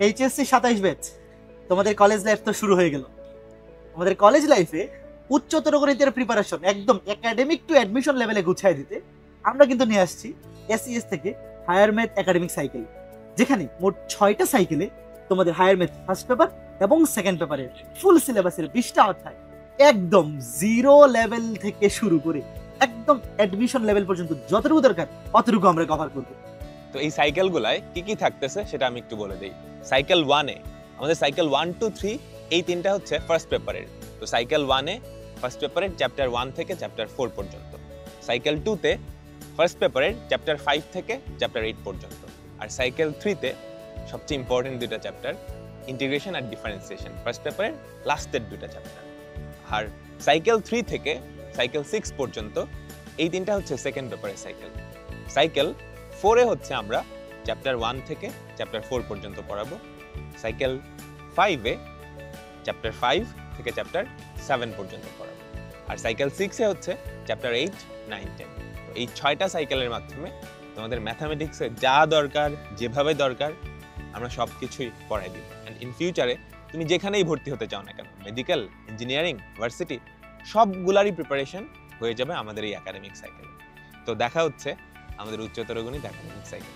HSC 27 batch, তোমাদের college life তো শুরু হয়ে গেল। আমাদের কলেজ লাইফে উচ্চতর গণিতের প্রিপারেশন একদম একাডেমিক টু অ্যাডমিশন লেভেলে গুছিয়ে দিতে আমরা কিন্তু নিয়ে আসছি এসইএস থেকে হায়ার ম্যাথ একাডেমিক সাইকেল, যেখানে মোট 6টা সাইকেলে তোমাদের হায়ার ম্যাথ ফার্স্ট পেপার এবং সেকেন্ড পেপারের ফুল সিলেবাসের 20টা অধ্যায় একদম জিরো লেভেল থেকে শুরু করে একদম অ্যাডমিশন লেভেল পর্যন্ত যতটুকু দরকার অতটুকু আমরা কভার করবো। তো এই সাইকেলগুলায় কি কি থাকতেছে সেটা আমি একটু বলে দিই। সাইকেল 1-এ আমাদের সাইকেল 1 2 3 এই তিনটা হচ্ছে ফার্স্ট পেপারের। তো সাইকেল 1-এ ফার্স্ট পেপারের চ্যাপ্টার 1 থেকে চ্যাপ্টার 4 পর্যন্ত। সাইকেল 2-তে ফার্স্ট পেপারের চ্যাপ্টার 5 থেকে চ্যাপ্টার 8 পর্যন্ত। আর সাইকেল 3-তে সবচেয়ে ইম্পর্টেন্ট দুটো চ্যাপ্টার, ইন্টিগ্রেশন আর ডিফারেন্সিয়েশন, ফার্স্ট পেপারের লাস্টের দুটো চ্যাপ্টার। আর সাইকেল 3 থেকে সাইকেল 6 পর্যন্ত এই তিনটা হচ্ছে সেকেন্ড পেপারের সাইকেল। সাইকেল 4-এ হচ্ছে আমরা চ্যাপ্টার 1 থেকে চ্যাপ্টার 4 পর্যন্ত পড়াবো। সাইকেল 5-এ চ্যাপ্টার 5 থেকে চ্যাপ্টার 7 পর্যন্ত পড়াবো। আর সাইকেল 6-এ হচ্ছে চ্যাপ্টার 8 9 10। তো এই 6টা সাইকেলের মাধ্যমে তোমাদের ম্যাথামেটিক্সে যা দরকার, যেভাবে দরকার আমরা সব কিছুই পড়াই দিব। অ্যান্ড ইন ফিউচারে তুমি যেখানেই ভর্তি হতে চাও না কেন, মেডিকেল, ইঞ্জিনিয়ারিং, ভার্সিটি, সবগুলারই প্রিপারেশন হয়ে যাবে আমাদের এই একাডেমিক সাইকেলে। তো দেখা হচ্ছে আমাদের উচ্চতর গণিত একাডেমিক সাইকেল।